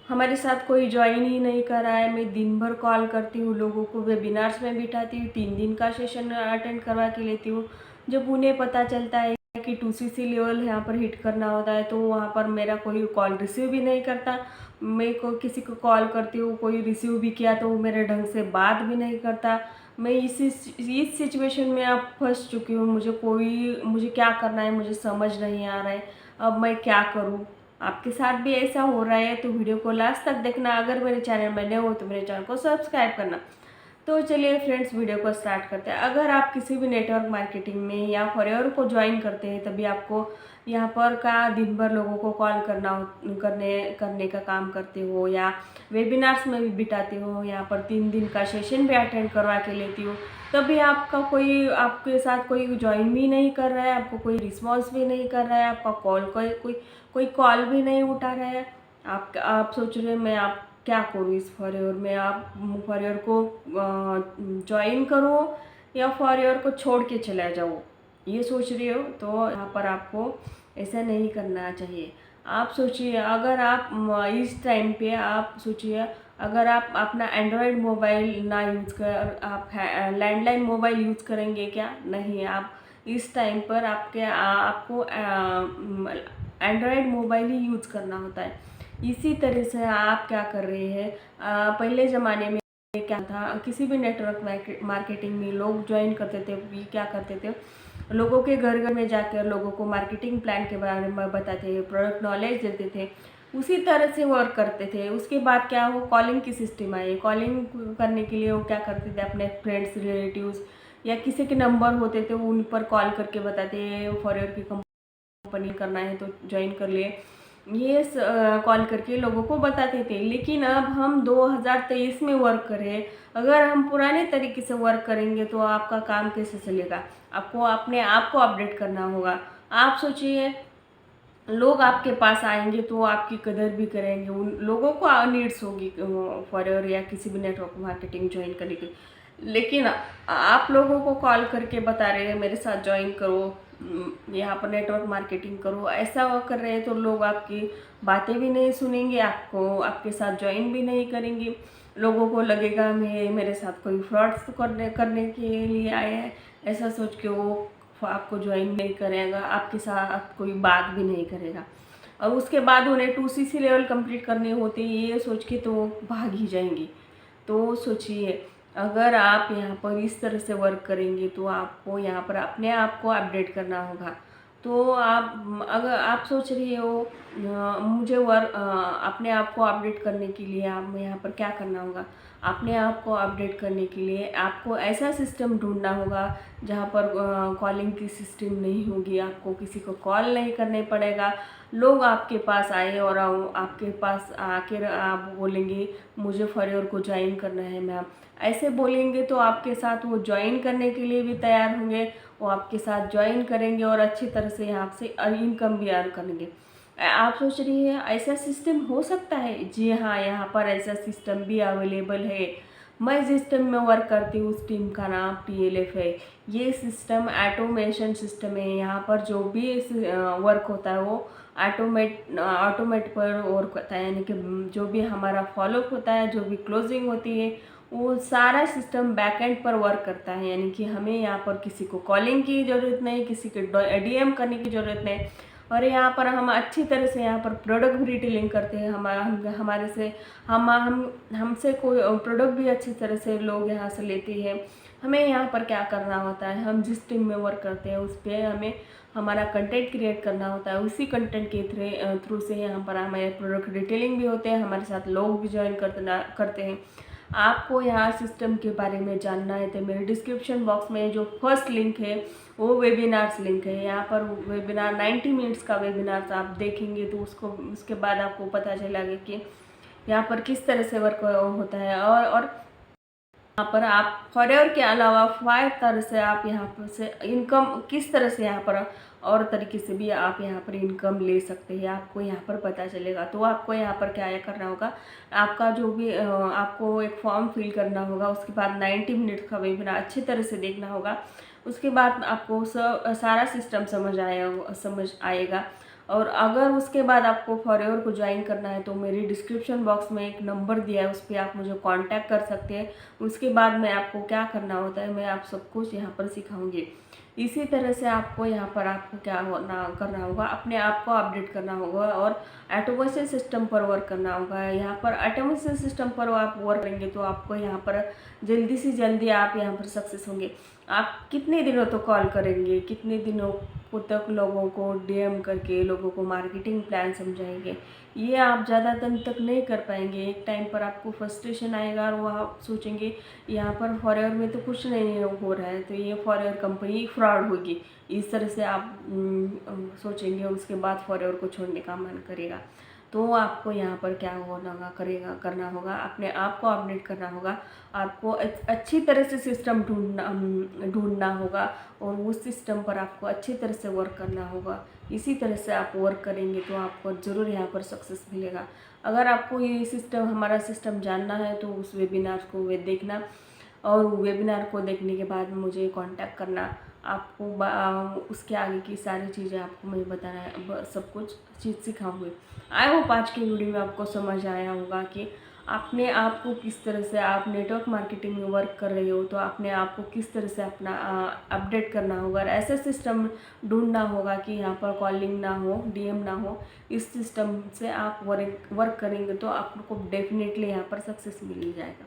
हमारे साथ कोई ज्वाइन ही नहीं कर रहा है। मैं दिन भर कॉल करती हूँ लोगों को, वेबिनार्स में बिठाती हूँ, 3 दिन का सेशन अटेंड करवा के लेती हूँ। जब उन्हें पता चलता है कि 2CC लेवल यहाँ पर हिट करना होता है तो वहाँ पर मेरा कोई कॉल रिसीव भी नहीं करता। मैं को किसी को कॉल करती हूँ, कोई रिसीव भी किया तो वो मेरे ढंग से बात भी नहीं करता। मैं इस सिचुएशन में अब फंस चुकी हूँ। मुझे क्या करना है मुझे समझ नहीं आ रहा है। अब मैं क्या करूँ? आपके साथ भी ऐसा हो रहा है तो वीडियो को लास्ट तक देखना। अगर मेरे चैनल में नए हो तो मेरे चैनल को सब्सक्राइब करना। तो चलिए फ्रेंड्स, वीडियो को स्टार्ट करते हैं। अगर आप किसी भी नेटवर्क मार्केटिंग में या फॉरएवर को ज्वाइन करते हैं तभी आपको यहाँ पर का दिन भर लोगों को कॉल करने का काम करते हो या वेबिनार्स में भी बिताते हो, यहाँ पर 3 दिन का सेशन भी अटेंड करवा के लेती हो, तभी आपके साथ कोई ज्वाइन भी नहीं कर रहा है, आपको कोई रिस्पॉन्स भी नहीं कर रहा है, आपका कॉल कोई कॉल भी नहीं उठा रहा है। आप सोच रहे हैं मैं आप क्या करूँ इस फॉरएवर में? आप फॉरएवर को ज्वाइन करो या फॉरएवर को छोड़ के चला जाओ, ये सोच रहे हो तो यहाँ पर आपको ऐसा नहीं करना चाहिए। आप सोचिए, अगर आप इस टाइम पे आप सोचिए, अगर आप अपना एंड्रॉयड मोबाइल ना यूज़ कर आप लैंडलाइन मोबाइल यूज़ करेंगे क्या? नहीं। आप इस टाइम पर आपको एंड्रॉयड मोबाइल ही यूज़ करना होता है। इसी तरह से आप क्या कर रहे हैं, पहले ज़माने में क्या था, किसी भी नेटवर्क मार्केटिंग में लोग ज्वाइन करते थे, ये क्या करते थे, लोगों के घर घर में जाकर लोगों को मार्केटिंग प्लान के बारे में बताते थे, प्रोडक्ट नॉलेज देते थे, उसी तरह से वर्क करते थे। उसके बाद क्या हो, कॉलिंग की सिस्टम आई। कॉलिंग करने के लिए वो क्या करते थे, अपने फ्रेंड्स रिलेटिव्स या किसी के नंबर होते थे उन पर कॉल करके बताते, फॉरएवर की कंपनी करना है तो ज्वाइन कर लिए, ये कॉल करके लोगों को बताते थे। लेकिन अब हम 2023 में वर्क करें, अगर हम पुराने तरीके से वर्क करेंगे तो आपका काम कैसे चलेगा? आपको अपने आप को अपडेट करना होगा। आप सोचिए, लोग आपके पास आएंगे तो आपकी कदर भी करेंगे, उन लोगों को नीड्स होगी फॉरएवर या किसी भी नेटवर्क मार्केटिंग ज्वाइन करने की। लेकिन आप लोगों को कॉल करके बता रहे हैं मेरे साथ ज्वाइन करो, यहाँ पर नेटवर्क मार्केटिंग करो, ऐसा वो कर रहे हैं तो लोग आपकी बातें भी नहीं सुनेंगे, आपके साथ ज्वाइन भी नहीं करेंगे। लोगों को लगेगा मेरे साथ कोई फ्रॉड्स करने करने के लिए आए हैं, ऐसा सोच के वो आपको ज्वाइन नहीं करेगा, आपके साथ कोई बात भी नहीं करेगा। और उसके बाद उन्हें 2CC लेवल कंप्लीट करने होते हैं, ये सोच के तो भाग ही जाएंगे। तो सोचिए, अगर आप यहाँ पर इस तरह से वर्क करेंगे तो आपको यहाँ पर अपने आप को अपडेट करना होगा। तो अगर आप सोच रही हो मुझे अपने आप को अपडेट करने के लिए आप यहाँ पर क्या करना होगा, अपने आप को अपडेट करने के लिए आपको ऐसा सिस्टम ढूंढना होगा जहाँ पर कॉलिंग की सिस्टम नहीं होगी, आपको किसी को कॉल नहीं करने पड़ेगा। लोग आपके पास आए और आपके पास आकर आप बोलेंगे मुझे फॉरएवर को ज्वाइन करना है मैम, ऐसे बोलेंगे तो आपके साथ वो ज्वाइन करने के लिए भी तैयार होंगे, वो आपके साथ ज्वाइन करेंगे और अच्छी तरह से यहाँ से इनकम भी अर्न करेंगे। आप सोच रही है ऐसा सिस्टम हो सकता है? जी हाँ, यहाँ पर ऐसा सिस्टम भी अवेलेबल है। मैं जिस टीम में वर्क करती हूँ उस टीम का नाम PLF है। ये सिस्टम ऑटोमेशन सिस्टम है। यहाँ पर जो भी वर्क होता है वो ऑटोमेट पर वर्क होता है, यानी कि जो भी हमारा फॉलोअप होता है, जो भी क्लोजिंग होती है, वो सारा सिस्टम बैकएंड पर वर्क करता है। यानी कि हमें यहाँ पर किसी को कॉलिंग की ज़रूरत नहीं, किसी को DM करने की ज़रूरत नहीं। और यहाँ पर हम अच्छी तरह से यहाँ पर प्रोडक्ट भी रिटेलिंग करते हैं। हमारे से हमसे कोई प्रोडक्ट भी अच्छी तरह से लोग यहाँ से लेते हैं। हमें यहाँ पर क्या करना होता है, हम जिस टीम में वर्क करते हैं उस पर हमें हमारा कंटेंट क्रिएट करना होता है। उसी कंटेंट के थ्रू से यहाँ पर हमारे प्रोडक्ट रिटेलिंग भी होते हैं, हमारे साथ लोग भी ज्वाइन करते हैं। आपको यहाँ सिस्टम के बारे में जानना है तो मेरे डिस्क्रिप्शन बॉक्स में जो फर्स्ट लिंक है वो वेबिनार्स लिंक है। यहाँ पर वेबिनार 90 मिनट्स का वेबिनार्स आप देखेंगे तो उसके बाद आपको पता चलेगा कि यहाँ पर किस तरह से वर्क होता है। और यहाँ पर आप फॉरएवर के अलावा 5 तरह से आप यहाँ पर से इनकम किस तरह से यहाँ पर और तरीके से भी आप यहाँ पर इनकम ले सकते हैं, आपको यहाँ पर पता चलेगा। तो आपको यहाँ पर क्या करना होगा, आपका जो भी आपको एक फॉर्म फिल करना होगा, उसके बाद 90 मिनट का वेबिनार अच्छी तरह से देखना होगा। उसके बाद आपको सारा सिस्टम समझ आएगा। और अगर उसके बाद आपको फॉरएवर को ज्वाइन करना है तो मेरी डिस्क्रिप्शन बॉक्स में एक नंबर दिया है, उस पर आप मुझे कांटेक्ट कर सकते हैं। उसके बाद मैं आपको क्या करना होता है मैं आप सब कुछ यहाँ पर सिखाऊंगी। इसी तरह से आपको यहाँ पर आपको क्या करना होगा, अपने आप को अपडेट करना होगा और ऑटोमेशन सिस्टम पर वर्क करना होगा। यहाँ पर ऑटोमेशन सिस्टम पर आप वर्क करेंगे तो आपको यहाँ पर जल्दी से जल्दी आप यहाँ पर सक्सेस होंगे। आप कितने दिनों तो कॉल करेंगे, कितने दिनों को तक लोगों को डीएम करके लोगों को मार्केटिंग प्लान समझाएंगे, ये आप ज़्यादा दिन तक नहीं कर पाएंगे। एक टाइम पर आपको फ्रस्ट्रेशन आएगा और वो आप सोचेंगे यहाँ पर फॉरएवर में तो कुछ नहीं हो रहा है, तो ये फॉरएवर कंपनी फ्रॉड होगी, इस तरह से आप सोचेंगे। उसके बाद फॉरएवर को छोड़ने का मन करेगा। तो आपको यहाँ पर क्या करना होगा, अपने आप को अपडेट करना होगा। आपको अच्छी तरह से सिस्टम ढूंढना होगा और उस सिस्टम पर आपको अच्छी तरह से वर्क करना होगा। इसी तरह से आप वर्क करेंगे तो आपको ज़रूर यहाँ पर सक्सेस मिलेगा। अगर आपको ये सिस्टम हमारा सिस्टम जानना है तो उस वेबिनार को देखना और वेबिनार को देखने के बाद मुझे कांटेक्ट करना। आपको उसके आगे की सारी चीज़ें आपको मैं बताना सब कुछ चीज़ सिखाऊंगी। आई होप आज की वीडियो में आपको समझ आया होगा कि अपने आप को किस तरह से आप नेटवर्क मार्केटिंग में वर्क कर रहे हो तो अपने आप को किस तरह से अपना अपडेट करना होगा और ऐसा सिस्टम ढूंढना होगा कि यहाँ पर कॉलिंग ना हो, डीएम ना हो। इस सिस्टम से आप वर्क करेंगे तो आपको डेफिनेटली यहाँ पर सक्सेस मिल ही जाएगा।